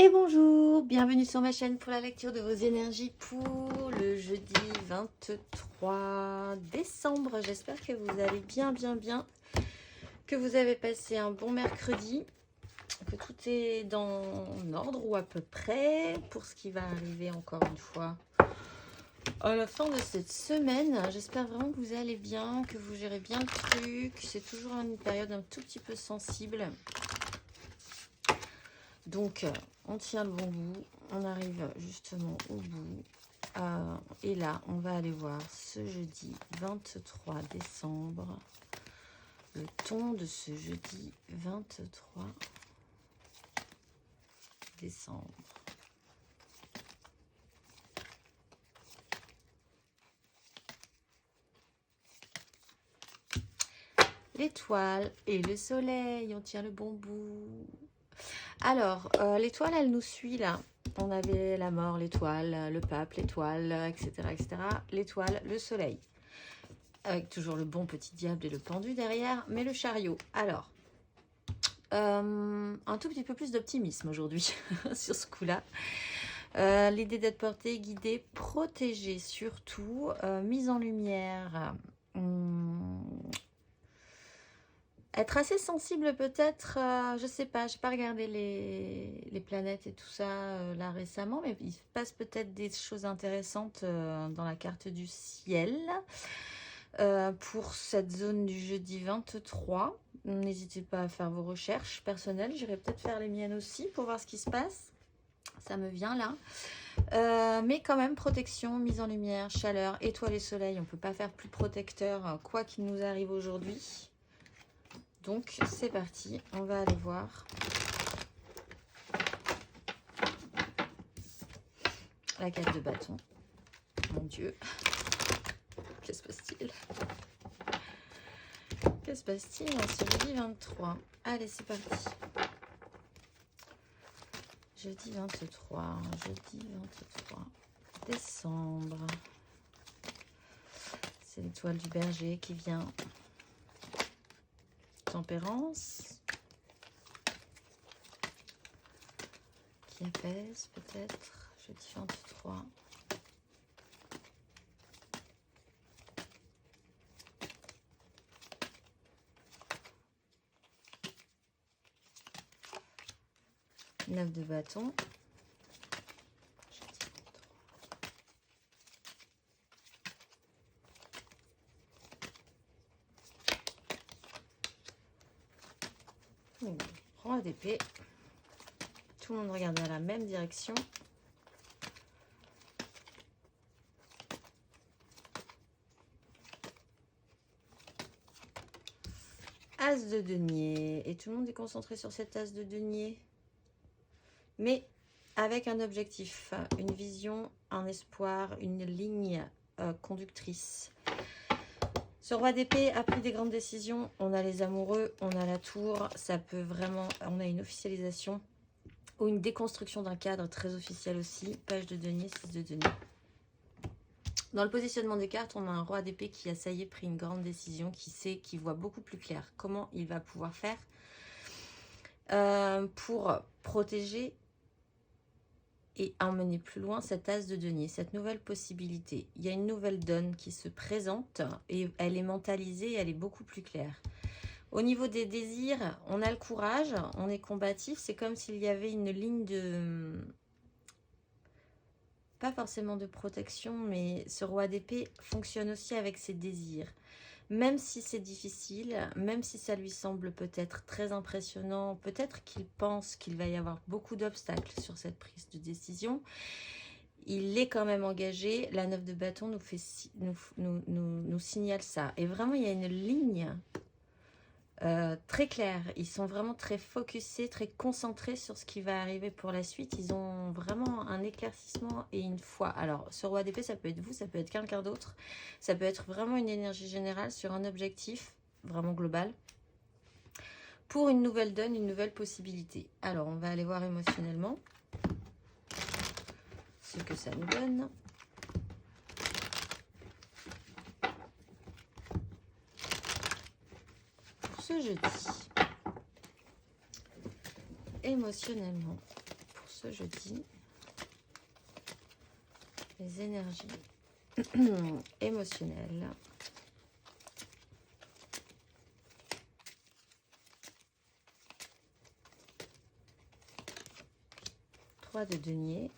Et bonjour, bienvenue sur ma chaîne pour la lecture de vos énergies pour le jeudi 23 décembre. J'espère que vous allez bien, que vous avez passé un bon mercredi, que tout est dans ordre ou à peu près pour ce qui va arriver encore une fois à la fin de cette semaine. J'espère vraiment que vous allez bien, que vous gérez bien le truc. C'est toujours une période un tout petit peu sensible. Donc, on tient le bon bout, on arrive justement au bout. Et là, on va aller voir ce jeudi 23 décembre, le ton de ce jeudi 23 décembre. L'étoile et le soleil, on tient le bon bout. Alors, l'étoile, elle nous suit là. On avait la mort, l'étoile, le pape, l'étoile, etc., etc. L'étoile, le soleil. Avec toujours le bon petit diable et le pendu derrière, mais le chariot. Alors, un tout petit peu plus d'optimisme aujourd'hui sur ce coup-là. L'idée d'être porté, guidé, protégé surtout, mise en lumière. Être assez sensible peut-être, je sais pas, j'ai pas regardé les planètes et tout ça là récemment, mais il se passe peut-être des choses intéressantes dans la carte du ciel pour cette zone du jeudi 23. N'hésitez pas à faire vos recherches personnelles, j'irai peut-être faire les miennes aussi pour voir ce qui se passe, ça me vient là. Mais quand même, protection, mise en lumière, chaleur, étoile et soleil, on peut pas faire plus protecteur quoi qu'il nous arrive aujourd'hui. Donc, c'est parti, on va aller voir la carte de bâton. Mon Dieu, que se passe-t-il? Que se passe-t-il en ce jeudi 23? Allez, c'est parti. Jeudi 23 décembre. C'est l'étoile du berger qui vient. Tempérance. Qui apaise peut-être. Jeudi 23. Neuf de bâton. Roi d'épée. Tout le monde regarde dans la même direction. As de denier. Et tout le monde est concentré sur cet as de denier. Mais avec un objectif, une vision, un espoir, une ligne conductrice. Ce roi d'épée a pris des grandes décisions. On a les amoureux, on a la tour. Ça peut vraiment... On a une officialisation ou une déconstruction d'un cadre très officiel aussi. Page de denier, 6 de denier. Dans le positionnement des cartes, on a un roi d'épée qui a, ça y est, pris une grande décision, qui sait, qui voit beaucoup plus clair comment il va pouvoir faire pour protéger et emmener plus loin cet as de denier, cette nouvelle possibilité. Il y a une nouvelle donne qui se présente et elle est mentalisée, elle est beaucoup plus claire. Au niveau des désirs, on a le courage, on est combatif, c'est comme s'il y avait une ligne de... Pas forcément de protection, mais ce roi d'épée fonctionne aussi avec ses désirs. Même si c'est difficile, même si ça lui semble peut-être très impressionnant, peut-être qu'il pense qu'il va y avoir beaucoup d'obstacles sur cette prise de décision, il est quand même engagé. La 9 de bâton nous signale ça. Et vraiment, il y a une ligne très claire. Ils sont vraiment très focusés, très concentrés sur ce qui va arriver pour la suite. Ils ont vraiment un éclaircissement et une foi. Alors, ce roi d'épée, ça peut être vous, ça peut être quelqu'un d'autre. Ça peut être vraiment une énergie générale sur un objectif vraiment global pour une nouvelle donne, une nouvelle possibilité. Alors, on va aller voir émotionnellement ce que ça nous donne. Ce jeudi, émotionnellement, pour ce jeudi. Les énergies émotionnelles. Trois de denier.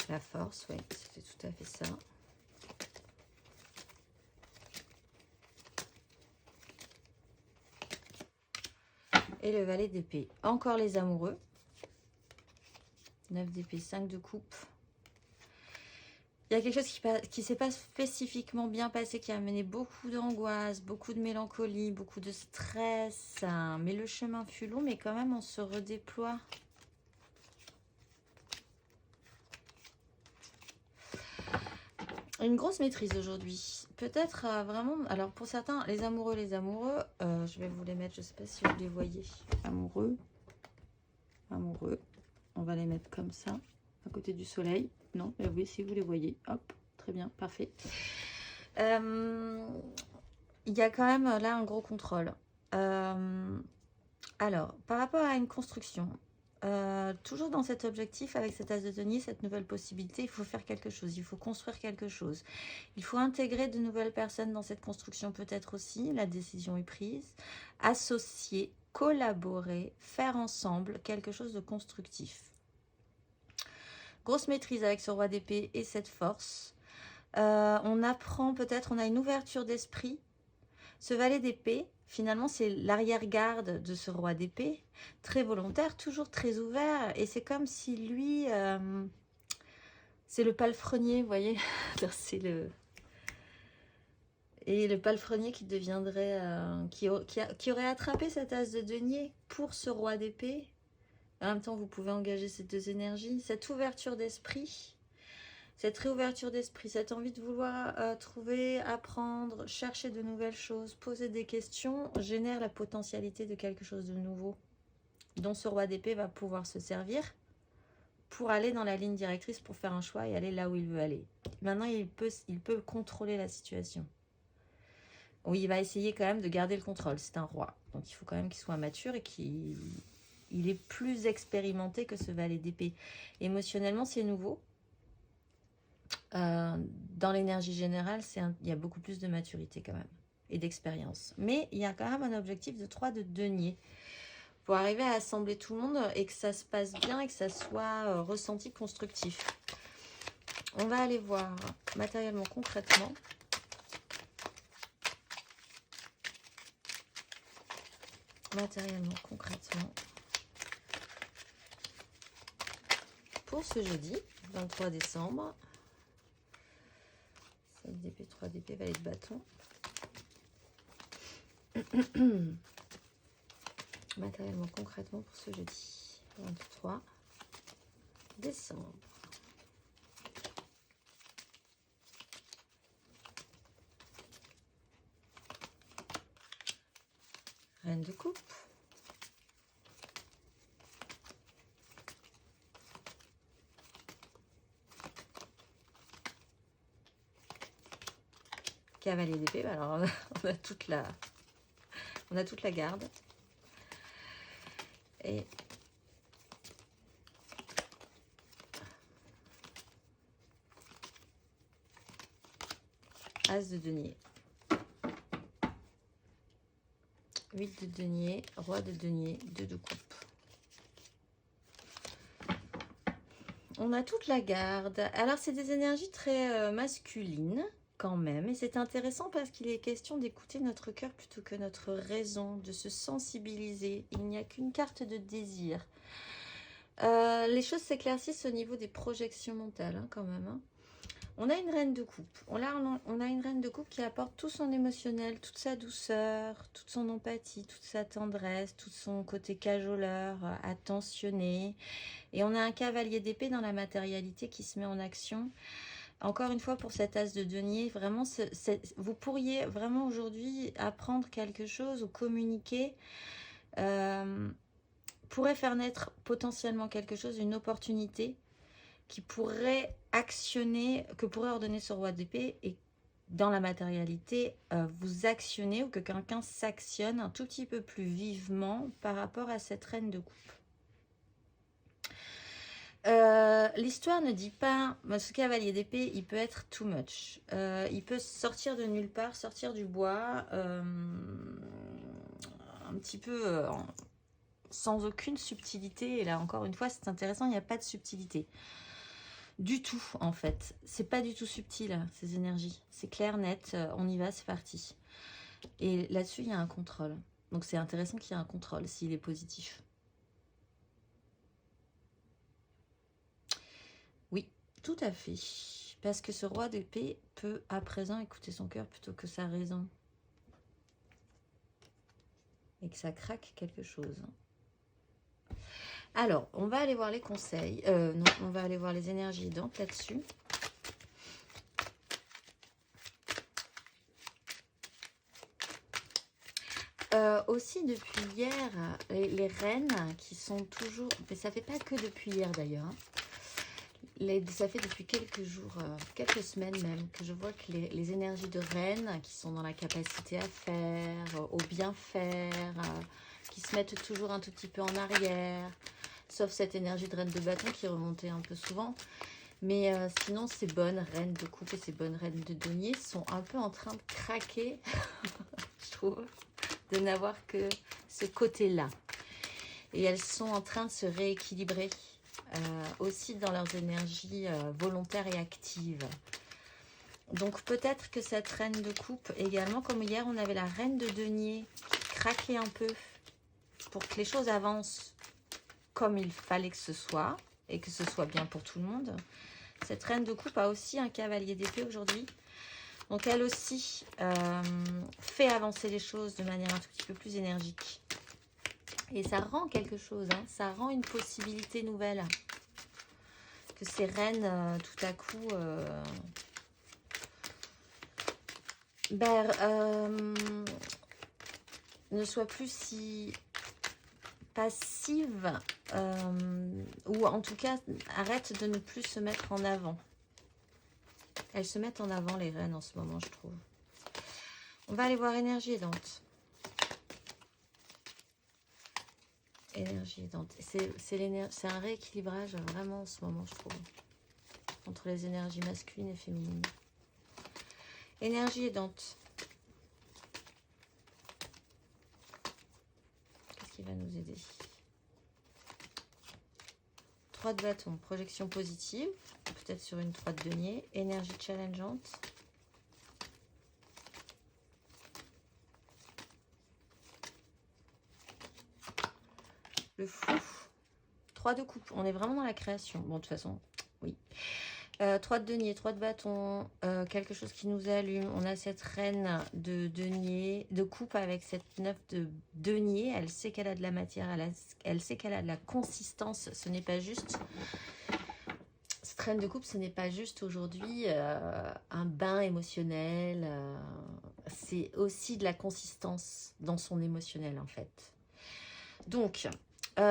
La force, oui, c'était tout à fait ça. Et le valet d'épée. Encore les amoureux. 9 d'épée, 5 de coupe. Il y a quelque chose qui s'est pas spécifiquement bien passé, qui a amené beaucoup d'angoisse, beaucoup de mélancolie, beaucoup de stress. Mais le chemin fut long, mais quand même on se redéploie. Une grosse maîtrise aujourd'hui. Peut-être vraiment... Alors pour certains, les amoureux, je vais vous les mettre, je ne sais pas si vous les voyez. Amoureux. On va les mettre comme ça, à côté du soleil. Non, mais oui, si vous les voyez. Hop, très bien, parfait. Il y a quand même là un gros contrôle. Alors, par rapport à une construction, toujours dans cet objectif, avec cet as de denier, cette nouvelle possibilité, il faut faire quelque chose, il faut construire quelque chose. Il faut intégrer de nouvelles personnes dans cette construction peut-être aussi, la décision est prise, associer, collaborer, faire ensemble quelque chose de constructif. Grosse maîtrise avec ce roi d'épée et cette force. On apprend peut-être, on a une ouverture d'esprit. Ce valet d'épée, finalement, c'est l'arrière-garde de ce roi d'épée, très volontaire, toujours très ouvert. Et c'est comme si lui, c'est le palefrenier, vous voyez. C'est le... Et le palefrenier qui deviendrait, qui aurait attrapé cet as de denier pour ce roi d'épée. En même temps, vous pouvez engager ces deux énergies. Cette ouverture d'esprit, cette réouverture d'esprit, cette envie de vouloir trouver, apprendre, chercher de nouvelles choses, poser des questions, génère la potentialité de quelque chose de nouveau dont ce roi d'épée va pouvoir se servir pour aller dans la ligne directrice, pour faire un choix et aller là où il veut aller. Maintenant, il peut contrôler la situation. Oui, il va essayer quand même de garder le contrôle. C'est un roi. Donc, il faut quand même qu'il soit mature et qu'il est plus expérimenté que ce valet d'épée. Émotionnellement, c'est nouveau. Dans l'énergie générale, il y a beaucoup plus de maturité quand même et d'expérience. Mais il y a quand même un objectif de 3 de denier pour arriver à assembler tout le monde et que ça se passe bien et que ça soit ressenti constructif. On va aller voir matériellement, concrètement. Pour ce jeudi, 23 décembre. 7 d'épée, 3 d'épée, valet de bâton. Matériellement, concrètement, pour ce jeudi, 23 décembre. Reine de coupe. Cavalier d'épée, alors on a toute la garde. Et As de denier. 8 de denier, roi de denier, 2 de coupe. On a toute la garde. Alors, c'est des énergies très masculines quand même. Et c'est intéressant parce qu'il est question d'écouter notre cœur plutôt que notre raison, de se sensibiliser. Il n'y a qu'une carte de désir. Les choses s'éclaircissent au niveau des projections mentales quand même. On a une reine de coupe. On a une reine de coupe qui apporte tout son émotionnel, toute sa douceur, toute son empathie, toute sa tendresse, tout son côté cajoleur, attentionné. Et on a un cavalier d'épée dans la matérialité qui se met en action. Encore une fois, pour cet as de denier, vraiment, vous pourriez vraiment aujourd'hui apprendre quelque chose ou communiquer, pourrait faire naître potentiellement quelque chose, une opportunité qui pourrait actionner, que pourrait ordonner ce roi d'épée et dans la matérialité, vous actionnez ou que quelqu'un s'actionne un tout petit peu plus vivement par rapport à cette reine de coupe. L'histoire ne dit pas, ce cavalier d'épée, il peut être too much. Il peut sortir de nulle part, sortir du bois, un petit peu sans aucune subtilité. Et là, encore une fois, c'est intéressant, il n'y a pas de subtilité. Du tout, en fait. C'est pas du tout subtil, ces énergies. C'est clair, net, on y va, c'est parti. Et là-dessus, il y a un contrôle. Donc, c'est intéressant qu'il y ait un contrôle, s'il est positif. Oui, tout à fait. Parce que ce roi d'épée peut à présent écouter son cœur plutôt que sa raison. Et que ça craque quelque chose. Alors, on va aller voir les conseils. Non, on va aller voir les énergies aidantes là-dessus. Aussi, depuis hier, les reines qui sont toujours... Mais ça fait pas que depuis hier d'ailleurs. Ça fait depuis quelques jours, quelques semaines même, que je vois que les énergies de reines qui sont dans la capacité à faire, au bien faire, qui se mettent toujours un tout petit peu en arrière, sauf cette énergie de reine de bâton qui remontait un peu souvent. Mais sinon, ces bonnes reines de coupe et ces bonnes reines de denier sont un peu en train de craquer, je trouve, de n'avoir que ce côté-là. Et elles sont en train de se rééquilibrer. Aussi dans leurs énergies volontaires et actives. Donc peut-être que cette reine de coupe également, comme hier on avait la reine de denier qui craquait un peu pour que les choses avancent comme il fallait que ce soit et que ce soit bien pour tout le monde. Cette reine de coupe a aussi un cavalier d'épée aujourd'hui. Donc elle aussi fait avancer les choses de manière un tout petit peu plus énergique. Et ça rend quelque chose, hein, ça rend une possibilité nouvelle. Que ces reines, tout à coup, ne soient plus si passives, ou en tout cas, arrêtent de ne plus se mettre en avant. Elles se mettent en avant, les reines, en ce moment, je trouve. On va aller voir énergie aidante. Énergie aidante. C'est un rééquilibrage vraiment en ce moment, je trouve, entre les énergies masculines et féminines. Énergie aidante. Qu'est-ce qui va nous aider? 3 de bâton, projection positive, peut-être sur une 3 de denier. Énergie challengeante. Le fou. 3 de coupe. On est vraiment dans la création. Bon, de toute façon, oui. 3 de denier, 3 de bâton. Quelque chose qui nous allume. On a cette reine de denier, de coupe avec cette 9 de denier. Elle sait qu'elle a de la matière. Elle sait qu'elle a de la consistance. Ce n'est pas juste... Cette reine de coupe, ce n'est pas juste aujourd'hui un bain émotionnel. C'est aussi de la consistance dans son émotionnel, en fait. Donc...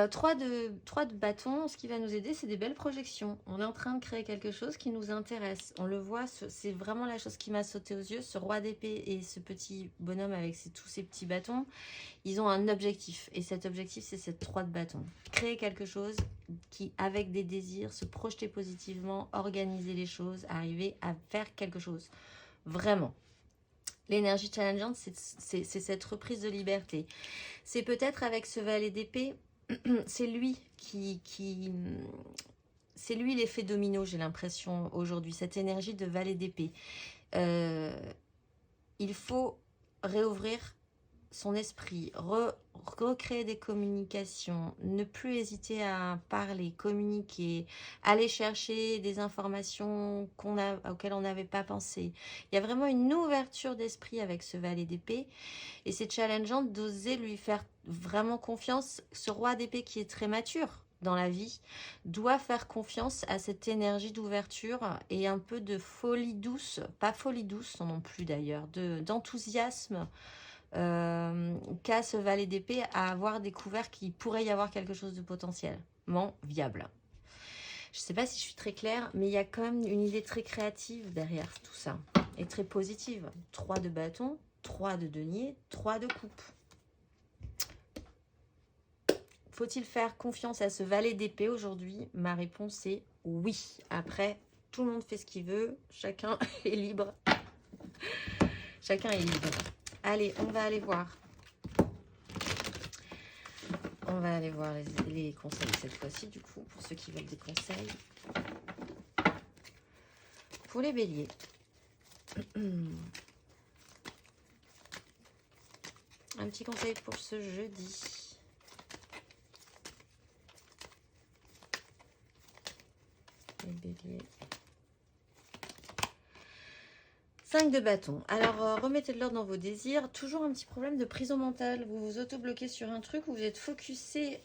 3 de bâton, ce qui va nous aider, c'est des belles projections. On est en train de créer quelque chose qui nous intéresse. On le voit, c'est vraiment la chose qui m'a sauté aux yeux. Ce roi d'épée et ce petit bonhomme avec tous ces petits bâtons, ils ont un objectif. Et cet objectif, c'est cette 3 de bâton. Créer quelque chose qui, avec des désirs, se projeter positivement, organiser les choses, arriver à faire quelque chose. Vraiment. L'énergie challengeante, c'est cette reprise de liberté. C'est peut-être avec ce valet d'épée... C'est lui c'est lui l'effet domino, j'ai l'impression aujourd'hui, cette énergie de valet d'épée. Il faut réouvrir son esprit, recréer des communications, ne plus hésiter à parler, communiquer, aller chercher des informations auxquelles on n'avait pas pensé. Il y a vraiment une ouverture d'esprit avec ce valet d'épée et c'est challengeant d'oser lui faire vraiment confiance. Ce roi d'épée qui est très mature dans la vie doit faire confiance à cette énergie d'ouverture et un peu de folie douce, pas folie douce non plus d'ailleurs, d'enthousiasme qu'a ce valet d'épée à avoir découvert qu'il pourrait y avoir quelque chose de potentiellement viable. Je ne sais pas si je suis très claire, mais il y a quand même une idée très créative derrière tout ça. est très positive. 3 de bâton, 3 de denier, 3 de coupe. Faut-il faire confiance à ce valet d'épée aujourd'hui? Ma réponse est oui. Après, tout le monde fait ce qu'il veut. Chacun est libre. Chacun est libre. Allez, on va aller voir. On va aller voir les conseils cette fois-ci, du coup, pour ceux qui veulent des conseils. Pour les béliers. Un petit conseil pour ce jeudi. Les béliers. 5 de bâton. Alors, remettez de l'ordre dans vos désirs. Toujours un petit problème de prison mentale. Vous vous auto-bloquez sur un truc, vous êtes focusé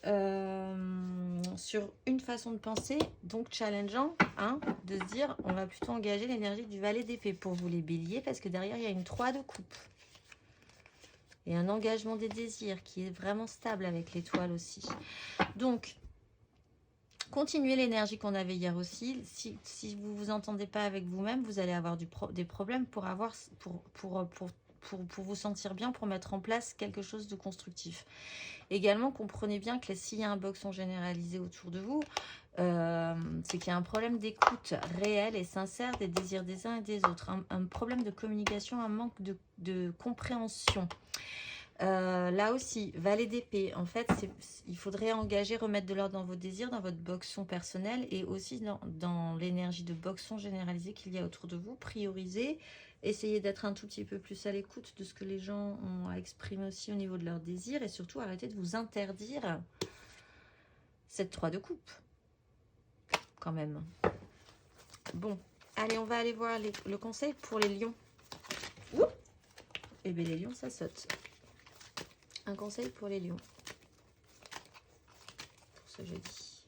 sur une façon de penser, donc challengeant, hein, de se dire, on va plutôt engager l'énergie du valet d'épée pour vous les béliers, parce que derrière, il y a une 3 de coupe. Et un engagement des désirs qui est vraiment stable avec l'étoile aussi. Donc, continuez l'énergie qu'on avait hier aussi. Si vous ne vous entendez pas avec vous-même, vous allez avoir des problèmes pour vous sentir bien, pour mettre en place quelque chose de constructif. Également, comprenez bien que s'il y a un boxon généralisé autour de vous, c'est qu'il y a un problème d'écoute réelle et sincère des désirs des uns et des autres. Un problème de communication, un manque de compréhension. Là aussi, valet d'épée, en fait, il faudrait engager, remettre de l'ordre dans vos désirs, dans votre boxon personnel et aussi dans l'énergie de boxon généralisée qu'il y a autour de vous. Prioriser, essayez d'être un tout petit peu plus à l'écoute de ce que les gens ont à exprimer aussi au niveau de leurs désirs et surtout arrêtez de vous interdire cette 3 de coupe, quand même. Bon, allez, on va aller voir le conseil pour les lions. Ouh, et bien les lions, ça saute. Un conseil pour les lions pour ce jeudi.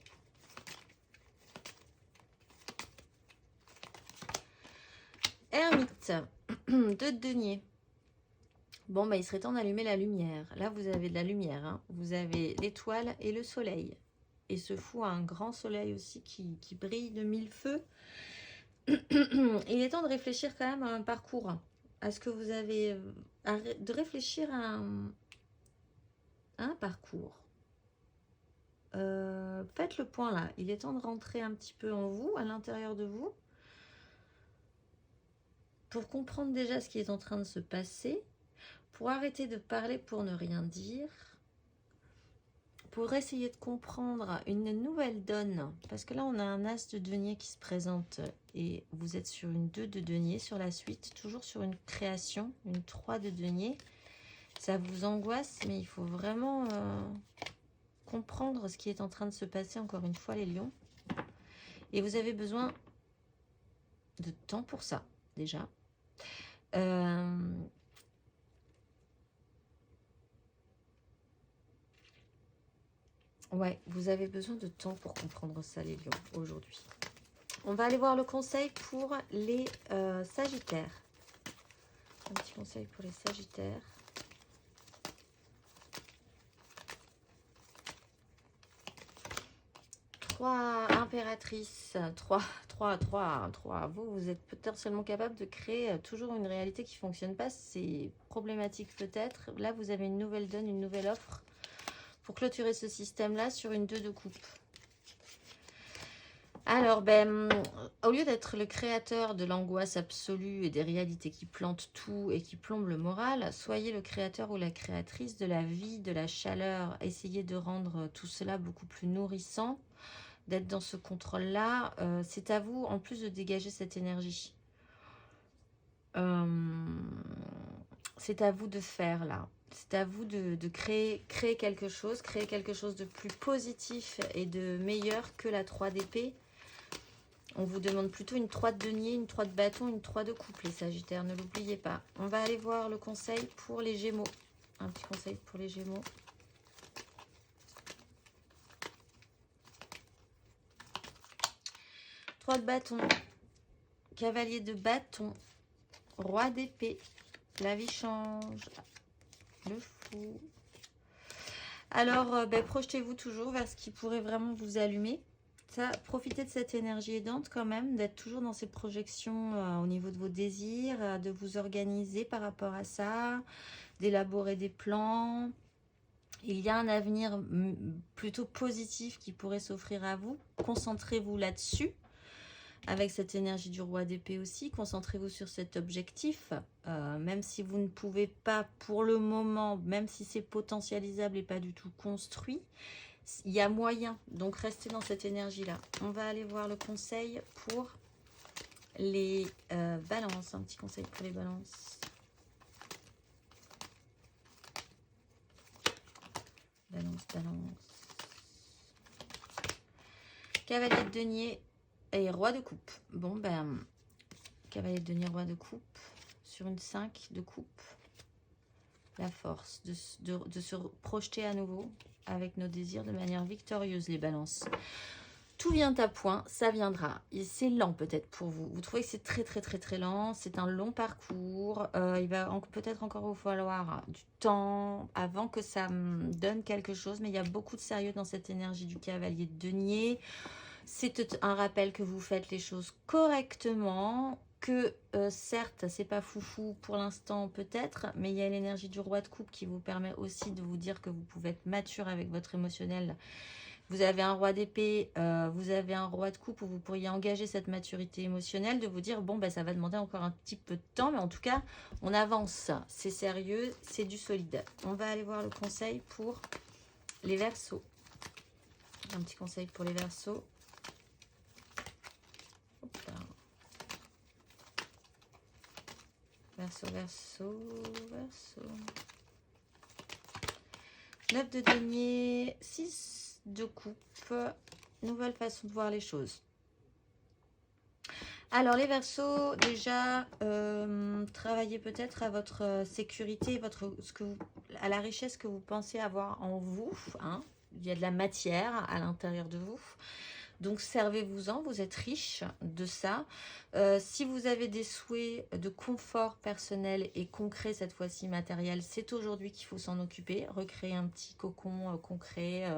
Ermite, 2 de denier. Bon, bah, il serait temps d'allumer la lumière. Là, vous avez de la lumière. Hein. Vous avez l'étoile et le soleil. Et ce fou a un grand soleil aussi qui brille de 1000 feux. Il est temps de réfléchir quand même à un parcours. À ce que vous avez... de réfléchir à un parcours. Faites le point là. Il est temps de rentrer un petit peu en vous, à l'intérieur de vous, pour comprendre déjà ce qui est en train de se passer, pour arrêter de parler pour ne rien dire, pour essayer de comprendre une nouvelle donne, parce que là on a un as de denier qui se présente et vous êtes sur une 2 de denier sur la suite, toujours sur une création, une 3 de denier. Ça vous angoisse, mais il faut vraiment comprendre ce qui est en train de se passer, encore une fois, les lions. Et vous avez besoin de temps pour ça, déjà. Ouais, vous avez besoin de temps pour comprendre ça, les lions, aujourd'hui. On va aller voir le conseil pour les sagittaires. Un petit conseil pour les sagittaires. 3 impératrices, 3. Vous êtes potentiellement capable de créer toujours une réalité qui ne fonctionne pas. C'est problématique peut-être. Là, vous avez une nouvelle donne, une nouvelle offre pour clôturer ce système-là sur une 2 de coupe. Alors, au lieu d'être le créateur de l'angoisse absolue et des réalités qui plantent tout et qui plombent le moral, soyez le créateur ou la créatrice de la vie, de la chaleur. Essayez de rendre tout cela beaucoup plus nourrissant, d'être dans ce contrôle-là. C'est à vous, en plus, de dégager cette énergie. C'est à vous de faire, là. C'est à vous de créer quelque chose de plus positif et de meilleur que la 3 d'épée. On vous demande plutôt une 3 de denier, une 3 de bâton, une 3 de coupe, les sagittaires, ne l'oubliez pas. On va aller voir le conseil pour les gémeaux. Un petit conseil pour les gémeaux. Trois de bâton, cavalier de bâton, roi d'épée, la vie change, le fou. Alors, projetez-vous toujours vers ce qui pourrait vraiment vous allumer. Profitez de cette énergie aidante quand même, d'être toujours dans ces projections au niveau de vos désirs, de vous organiser par rapport à ça, d'élaborer des plans. Il y a un avenir plutôt positif qui pourrait s'offrir à vous. Concentrez-vous là-dessus. Avec cette énergie du roi d'épée aussi, concentrez-vous sur cet objectif. Même si vous ne pouvez pas pour le moment, même si c'est potentialisable et pas du tout construit, il y a moyen. Donc restez dans cette énergie-là. On va aller voir le conseil pour les balances. Un petit conseil pour les balances. Balance, balance. Cavalier de denier et roi de coupe. Bon, ben, cavalier de denier, roi de coupe. Sur une 5 de coupe. La force de se projeter à nouveau avec nos désirs de manière victorieuse, les balances. Tout vient à point, ça viendra. C'est lent peut-être pour vous. Vous trouvez que c'est très lent. C'est un long parcours. Il va peut-être encore vous falloir du temps avant que ça me donne quelque chose. Mais il y a beaucoup de sérieux dans cette énergie du cavalier de denier. C'est un rappel que vous faites les choses correctement. Que certes, c'est pas foufou pour l'instant peut-être. Mais il y a l'énergie du roi de coupe qui vous permet aussi de vous dire que vous pouvez être mature avec votre émotionnel. Vous avez un roi d'épée, vous avez un roi de coupe où vous pourriez engager cette maturité émotionnelle, de vous dire, bon, ben, ça va demander encore un petit peu de temps, mais en tout cas, on avance. C'est sérieux, c'est du solide. On va aller voir le conseil pour les Verseaux. Un petit conseil pour les Verseaux. Verseau, Verseau, Verseau. 9 de denier, 6 de coupe, nouvelle façon de voir les choses. Alors les Verseaux, déjà, travaillez peut-être à votre sécurité, à la richesse que vous pensez avoir en vous. Hein. Il y a de la matière à l'intérieur de vous. Donc servez-vous-en, vous êtes riche de ça. Si vous avez des souhaits de confort personnel et concret, cette fois-ci matériel, c'est aujourd'hui qu'il faut s'en occuper. Recréer un petit cocon concret,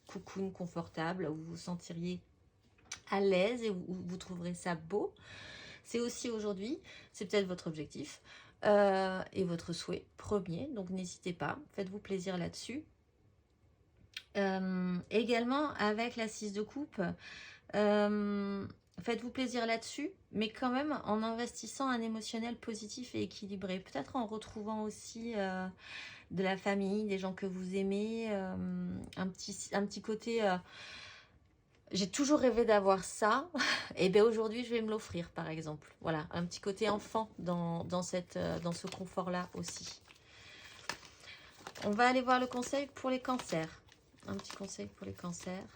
cocoon confortable, où vous vous sentiriez à l'aise et où vous trouverez ça beau. C'est aussi aujourd'hui, c'est peut-être votre objectif et votre souhait premier. Donc n'hésitez pas, faites-vous plaisir là-dessus. Également avec la 6 de coupe, faites-vous plaisir là-dessus, mais quand même en investissant un émotionnel positif et équilibré, peut-être en retrouvant aussi de la famille, des gens que vous aimez, un petit côté j'ai toujours rêvé d'avoir ça, et bien aujourd'hui je vais me l'offrir par exemple. Voilà, un petit côté enfant dans ce confort-là aussi. On va aller voir le conseil pour les cancers. Un petit conseil pour les cancers.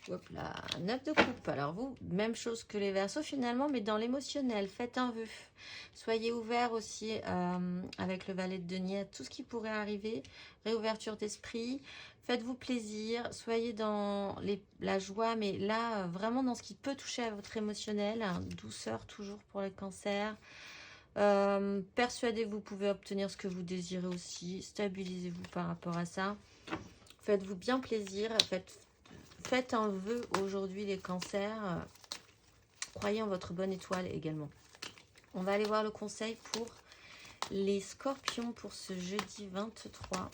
Hop là, 9 de coupe. Alors vous, même chose que les Verseaux finalement, mais dans l'émotionnel. Faites un vœu. Soyez ouverts aussi avec le valet de denier à tout ce qui pourrait arriver. Réouverture d'esprit. Faites-vous plaisir. Soyez dans la joie, mais là, vraiment dans ce qui peut toucher à votre émotionnel. Douceur toujours pour les cancers. Persuadez que vous pouvez obtenir ce que vous désirez aussi. Stabilisez-vous par rapport à ça. Faites-vous bien plaisir. Faites un vœu aujourd'hui les cancers. Croyez en votre bonne étoile également. On va aller voir le conseil pour les scorpions pour ce jeudi 23.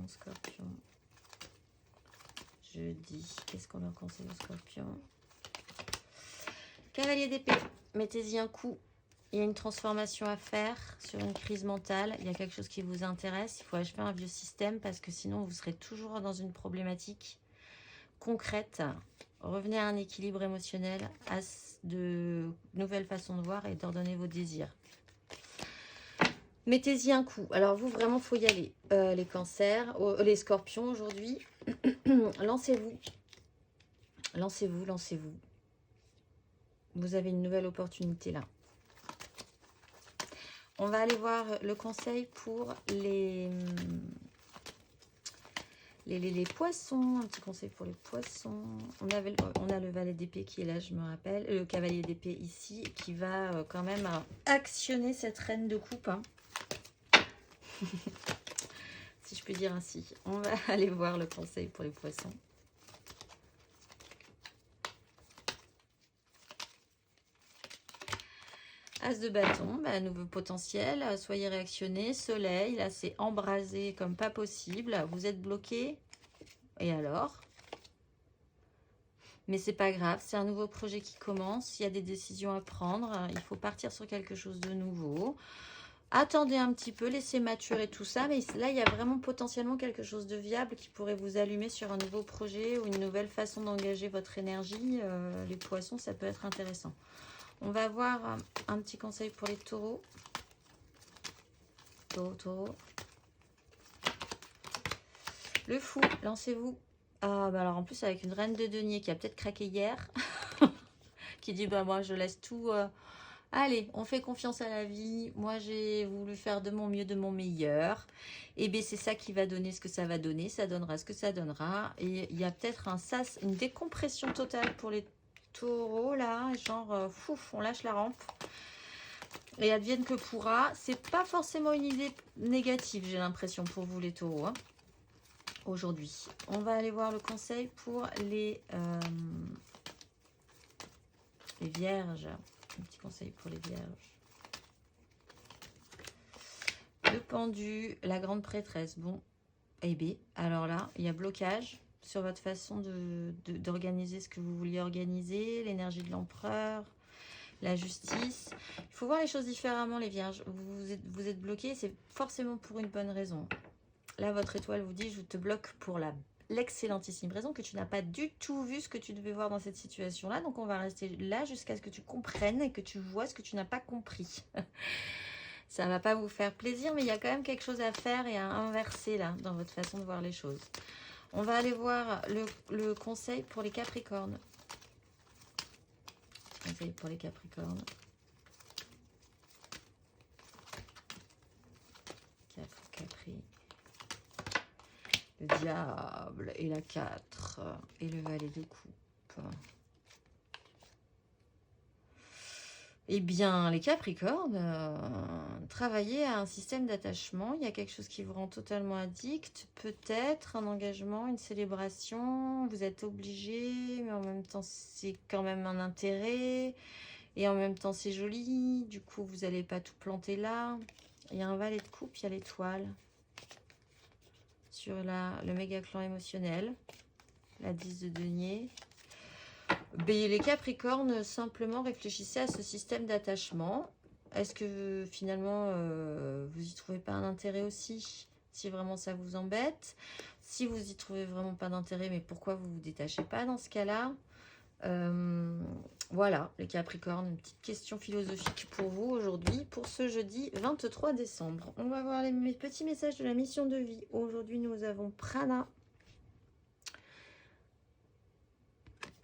Scorpion. Jeudi. Qu'est-ce qu'on leur conseille aux scorpions? Cavalier d'épée. Mettez-y un coup. Il y a une transformation à faire sur une crise mentale. Il y a quelque chose qui vous intéresse. Il faut achever un vieux système parce que sinon, vous serez toujours dans une problématique concrète. Revenez à un équilibre émotionnel, à de nouvelles façons de voir et d'ordonner vos désirs. Mettez-y un coup. Alors vous, vraiment, il faut y aller. Les cancers, les scorpions aujourd'hui. Lancez-vous. Lancez-vous. Vous avez une nouvelle opportunité là. On va aller voir le conseil pour les poissons. Un petit conseil pour les poissons. On a le valet d'épée qui est là, je me rappelle. Le cavalier d'épée ici, qui va quand même actionner cette reine de coupe. Hein. Si je puis dire ainsi. On va aller voir le conseil pour les poissons. As de bâton, bah, nouveau potentiel, soyez réactionné. Soleil, là c'est embrasé comme pas possible. Vous êtes bloqué. Et alors? Mais c'est pas grave, c'est un nouveau projet qui commence. Il y a des décisions à prendre. Il faut partir sur quelque chose de nouveau. Attendez un petit peu, laissez maturer tout ça. Mais là, il y a vraiment potentiellement quelque chose de viable qui pourrait vous allumer sur un nouveau projet ou une nouvelle façon d'engager votre énergie. Les poissons, ça peut être intéressant. On va voir un petit conseil pour les taureaux. Taureau. Le fou, lancez-vous. Ah, bah alors en plus, avec une reine de denier qui a peut-être craqué hier, qui dit bah moi je laisse tout. Allez, on fait confiance à la vie. Moi j'ai voulu faire de mon mieux, de mon meilleur. Et bien c'est ça qui va donner ce que ça va donner. Ça donnera ce que ça donnera. Et il y a peut-être une décompression totale pour les taureaux là. Genre, fouf, on lâche la rampe. Et advienne que pourra. C'est pas forcément une idée négative, j'ai l'impression, pour vous les taureaux. Hein. Aujourd'hui. On va aller voir le conseil pour les vierges. Un petit conseil pour les vierges. Le pendu, la grande prêtresse. Bon, eh bien, alors là, il y a blocage sur votre façon d'organiser ce que vous vouliez organiser, l'énergie de l'empereur, la justice. Il faut voir les choses différemment, les vierges. Vous êtes bloqués, c'est forcément pour une bonne raison. Là, votre étoile vous dit, je te bloque pour l'excellentissime raison que tu n'as pas du tout vu ce que tu devais voir dans cette situation-là. Donc, on va rester là jusqu'à ce que tu comprennes et que tu vois ce que tu n'as pas compris. Ça ne va pas vous faire plaisir, mais il y a quand même quelque chose à faire et à inverser là, dans votre façon de voir les choses. On va aller voir le conseil pour les Capricornes. Conseil pour les Capricornes. Capri. Le diable et la 4 et le valet de coupe. Eh bien, les Capricornes, travaillez à un système d'attachement. Il y a quelque chose qui vous rend totalement addict. Peut-être un engagement, une célébration. Vous êtes obligé, mais en même temps, c'est quand même un intérêt. Et en même temps, c'est joli. Du coup, vous n'allez pas tout planter là. Il y a un valet de coupe, il y a l'étoile. Sur le méga clan émotionnel, la 10 de denier. Les Capricornes, simplement réfléchissez à ce système d'attachement. Est-ce que finalement, vous n'y trouvez pas un intérêt aussi, si vraiment ça vous embête? Si vous n'y trouvez vraiment pas d'intérêt, mais pourquoi vous ne vous détachez pas dans ce cas-là? Voilà, les Capricornes, une petite question philosophique pour vous aujourd'hui, pour ce jeudi 23 décembre. On va voir mes petits messages de la mission de vie. Aujourd'hui, nous avons Prana.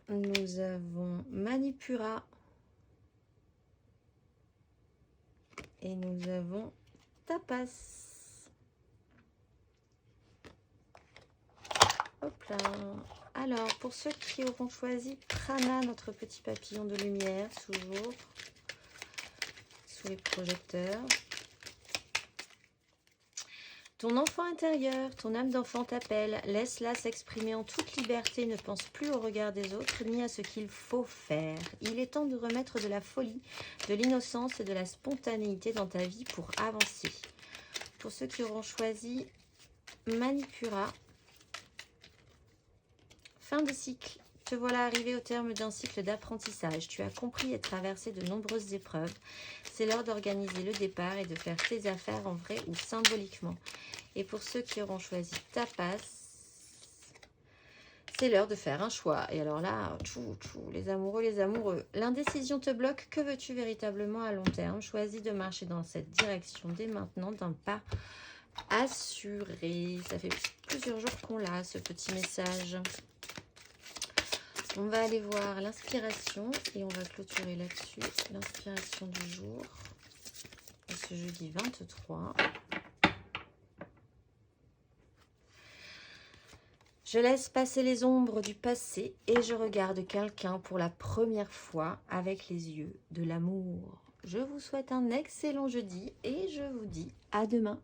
Nous avons Manipura. Et nous avons Tapas. Hop là. Alors, pour ceux qui auront choisi Prana, notre petit papillon de lumière, toujours sous les projecteurs. Ton enfant intérieur, ton âme d'enfant t'appelle. Laisse-la s'exprimer en toute liberté. Ne pense plus au regard des autres ni à ce qu'il faut faire. Il est temps de remettre de la folie, de l'innocence et de la spontanéité dans ta vie pour avancer. Pour ceux qui auront choisi Manipura, fin de cycle. Te voilà arrivé au terme d'un cycle d'apprentissage. Tu as compris et traversé de nombreuses épreuves. C'est l'heure d'organiser le départ et de faire tes affaires en vrai ou symboliquement. Et pour ceux qui auront choisi Tapas, c'est l'heure de faire un choix. Et alors là, les amoureux. L'indécision te bloque. Que veux-tu véritablement à long terme? Choisis de marcher dans cette direction dès maintenant d'un pas assuré. Ça fait plusieurs jours qu'on l'a, ce petit message. On va aller voir l'inspiration et on va clôturer là-dessus. L'inspiration du jour, ce jeudi 23. Je laisse passer les ombres du passé et je regarde quelqu'un pour la première fois avec les yeux de l'amour. Je vous souhaite un excellent jeudi et je vous dis à demain.